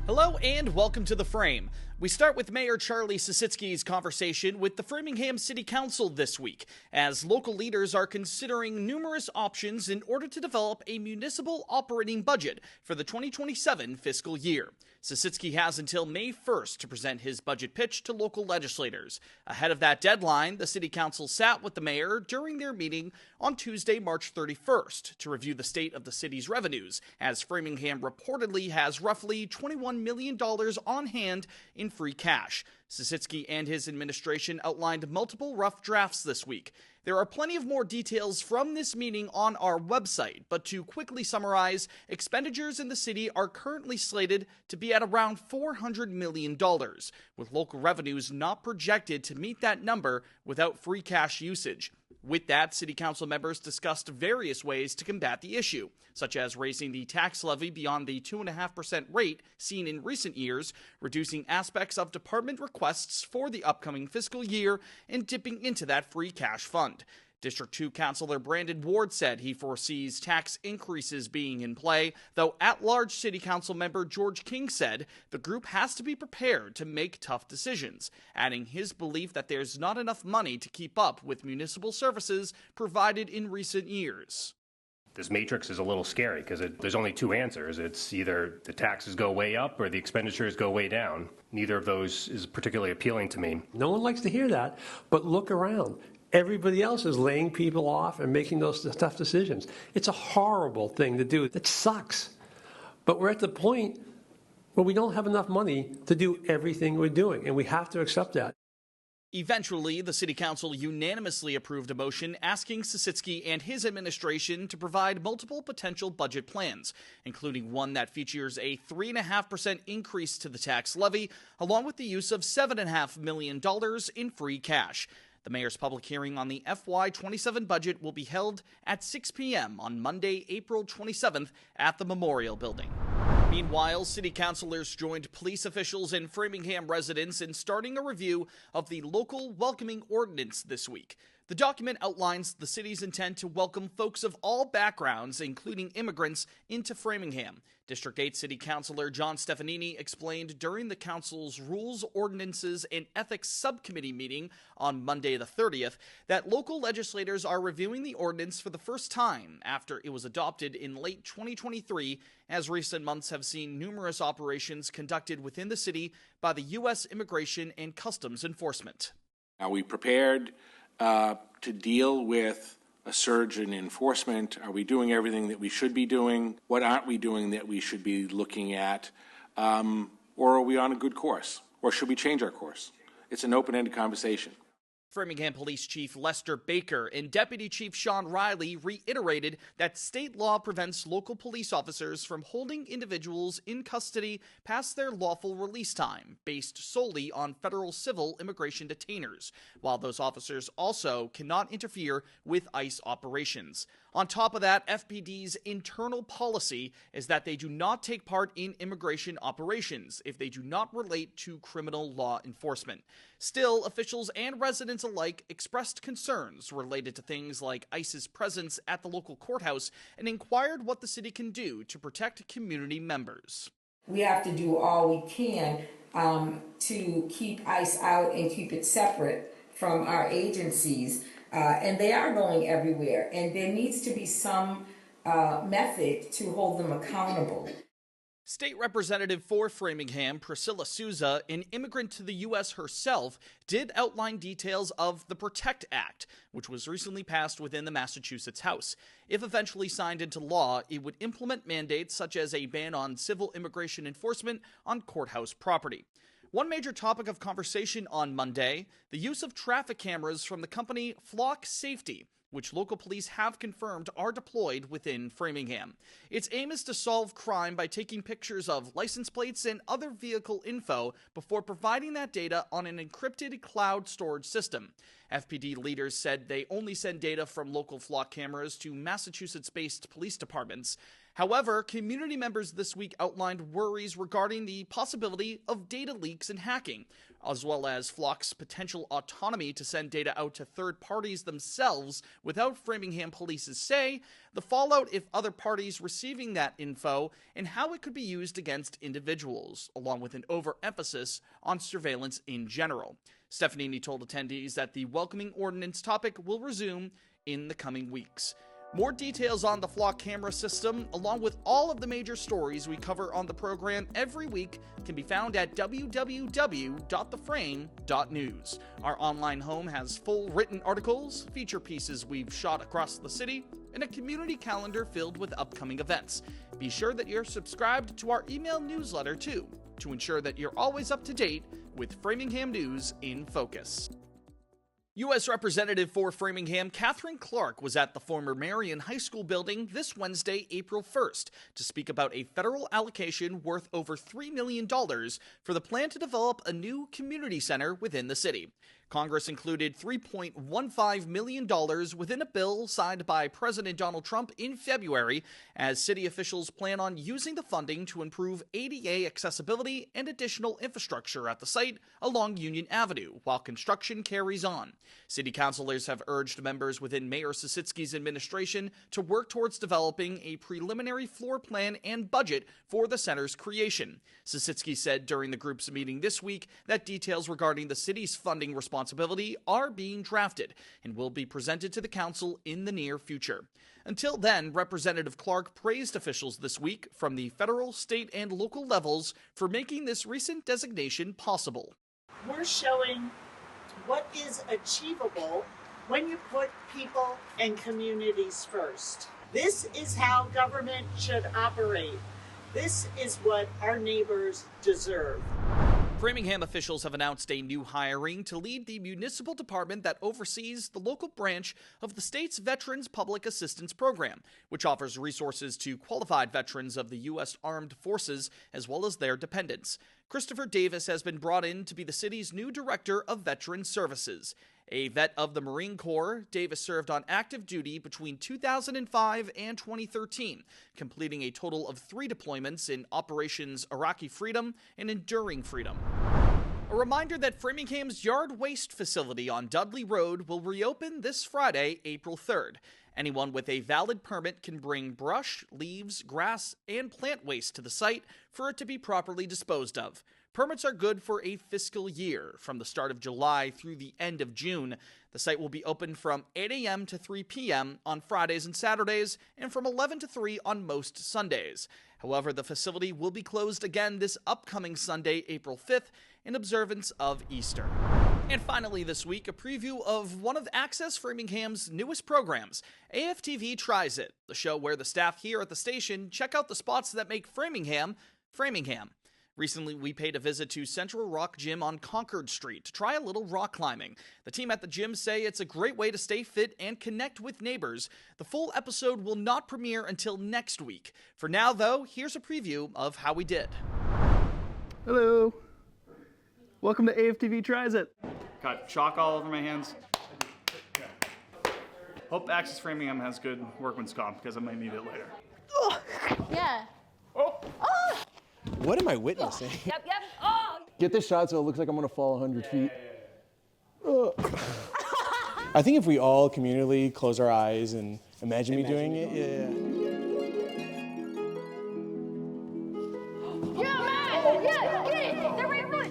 Hello and welcome to The Frame. We start with Mayor Charlie Sisitsky's conversation with the Framingham City Council this week, as local leaders are considering numerous options in order to develop a municipal operating budget for the 2027 fiscal year. Sisitsky has until May 1st to present his budget pitch to local legislators. Ahead of that deadline, the City Council sat with the mayor during their meeting on Tuesday, March 31st, to review the state of the city's revenues, as Framingham reportedly has roughly $21 million on hand in free cash. Sisitsky and his administration outlined multiple rough drafts this week. There are plenty of more details from this meeting on our website, but to quickly summarize, expenditures in the city are currently slated to be at around $400 million, with local revenues not projected to meet that number without free cash usage. With that, City Council members discussed various ways to combat the issue, such as raising the tax levy beyond the 2.5% rate seen in recent years, reducing aspects of department requests for the upcoming fiscal year, and dipping into that free cash fund. District 2 Councillor Brandon Ward said he foresees tax increases being in play, though at-large City Council member George King said the group has to be prepared to make tough decisions, adding his belief that there's not enough money to keep up with municipal services provided in recent years. This matrix is a little scary because there's only two answers. It's either the taxes go way up or the expenditures go way down. Neither of those is particularly appealing to me. No one likes to hear that, but look around. Everybody else is laying people off and making those tough decisions. It's a horrible thing to do. It sucks. But we're at the point where we don't have enough money to do everything we're doing, and we have to accept that. Eventually, the City Council unanimously approved a motion asking Sisitsky and his administration to provide multiple potential budget plans, including one that features a 3.5% increase to the tax levy, along with the use of $7.5 million in free cash. The mayor's public hearing on the FY27 budget will be held at 6 p.m. on Monday, April 27th at the Memorial Building. Meanwhile, city councilors joined police officials and Framingham residents in starting a review of the local Welcoming Ordinance this week. The document outlines the city's intent to welcome folks of all backgrounds, including immigrants, into Framingham. District 8 City Councilor John Stefanini explained during the council's Rules, Ordinances, and Ethics Subcommittee meeting on Monday the 30th that local legislators are reviewing the ordinance for the first time after it was adopted in late 2023, as recent months have seen numerous operations conducted within the city by the U.S. Immigration and Customs Enforcement. Are we prepared to deal with a surge in enforcement? Are we doing everything that we should be doing? What aren't we doing that we should be looking at? Or are we on a good course? Or should we change our course? It's an open-ended conversation. Framingham Police Chief Lester Baker and Deputy Chief Sean Riley reiterated that state law prevents local police officers from holding individuals in custody past their lawful release time, based solely on federal civil immigration detainers, while those officers also cannot interfere with ICE operations. On top of that, FPD's internal policy is that they do not take part in immigration operations if they do not relate to criminal law enforcement. Still, officials and residents alike expressed concerns related to things like ICE's presence at the local courthouse and inquired what the city can do to protect community members. We have to do all we can to keep ICE out and keep it separate from our agencies. And they are going everywhere, and there needs to be some method to hold them accountable. State Representative for Framingham, Priscilla Souza, an immigrant to the U.S. herself, did outline details of the PROTECT Act, which was recently passed within the Massachusetts House. If eventually signed into law, it would implement mandates such as a ban on civil immigration enforcement on courthouse property. One major topic of conversation on Monday, the use of traffic cameras from the company Flock Safety, which local police have confirmed are deployed within Framingham. Its aim is to solve crime by taking pictures of license plates and other vehicle info before providing that data on an encrypted cloud storage system. FPD leaders said they only send data from local Flock cameras to Massachusetts-based police departments. However, community members this week outlined worries regarding the possibility of data leaks and hacking, as well as Flock's potential autonomy to send data out to third parties themselves without Framingham Police's say, the fallout if other parties receiving that info, and how it could be used against individuals, along with an overemphasis on surveillance in general. Stefanini told attendees that the Welcoming Ordinance topic will resume in the coming weeks. More details on the Flock camera system, along with all of the major stories we cover on the program every week, can be found at www.theframe.news. Our online home has full written articles, feature pieces we've shot across the city, and a community calendar filled with upcoming events. Be sure that you're subscribed to our email newsletter too, to ensure that you're always up to date with Framingham News in Focus. U.S. Representative for Framingham Catherine Clark was at the former Marion High School building this Wednesday, April 1st, to speak about a federal allocation worth over $3 million for the plan to develop a new community center within the city. Congress included $3.15 million within a bill signed by President Donald Trump in February, as city officials plan on using the funding to improve ADA accessibility and additional infrastructure at the site along Union Avenue, while construction carries on. City councilors have urged members within Mayor Sisitsky's administration to work towards developing a preliminary floor plan and budget for the center's creation. Sisitsky said during the group's meeting this week that details regarding the city's funding responsibility are being drafted and will be presented to the council in the near future. Until then, Representative Clark praised officials this week from the federal, state, and local levels for making this recent designation possible. We're showing what is achievable when you put people and communities first. This is how government should operate. This is what our neighbors deserve. Framingham officials have announced a new hiring to lead the municipal department that oversees the local branch of the state's Veterans Public Assistance Program, which offers resources to qualified veterans of the U.S. Armed Forces as well as their dependents. Christopher Davis has been brought in to be the city's new director of Veteran Services. A vet of the Marine Corps, Davis served on active duty between 2005 and 2013, completing a total of 3 deployments in Operations Iraqi Freedom and Enduring Freedom. A reminder that Framingham's yard waste facility on Dudley Road will reopen this Friday, April 3rd. Anyone with a valid permit can bring brush, leaves, grass, and plant waste to the site for it to be properly disposed of. Permits are good for a fiscal year, from the start of July through the end of June. The site will be open from 8 a.m. to 3 p.m. on Fridays and Saturdays, and from 11 to 3 on most Sundays. However, the facility will be closed again this upcoming Sunday, April 5th, in observance of Easter. And finally this week, a preview of one of Access Framingham's newest programs, AFTV Tries It, the show where the staff here at the station check out the spots that make Framingham, Framingham. Recently, we paid a visit to Central Rock Gym on Concord Street to try a little rock climbing. The team at the gym say it's a great way to stay fit and connect with neighbors. The full episode will not premiere until next week. For now, though, here's a preview of how we did. Hello. Welcome to AFTV Tries It. Got chalk all over my hands. Hope Access Framingham has good workman's comp because I might need it later. Yeah. Oh! Oh! What am I witnessing? Yep. Oh! Get this shot so it looks like I'm gonna fall 100 feet. I think if we all communally close our eyes and imagine me doing it, Yeah, man! Yeah, get it! The right foot!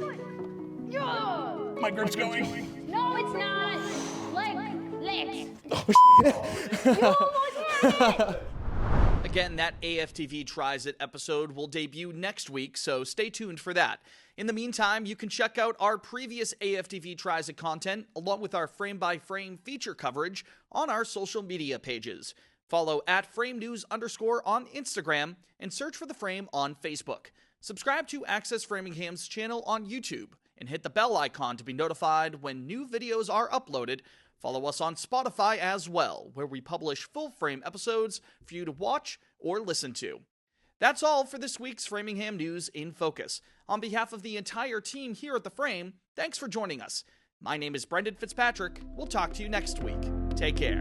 Yeah! my grip's going. No, it's not! Legs! Oh, You almost had it! Again, that AFTV Tries It episode will debut next week, so stay tuned for that. In the meantime, you can check out our previous AFTV Tries It content, along with our frame-by-frame feature coverage, on our social media pages. Follow @FrameNews_ on Instagram, and search for The Frame on Facebook. Subscribe to Access Framingham's channel on YouTube, and hit the bell icon to be notified when new videos are uploaded. Follow us on Spotify as well, where we publish full-frame episodes for you to watch or listen to. That's all for this week's Framingham News in Focus. On behalf of the entire team here at The Frame, thanks for joining us. My name is Brendan Fitzpatrick. We'll talk to you next week. Take care.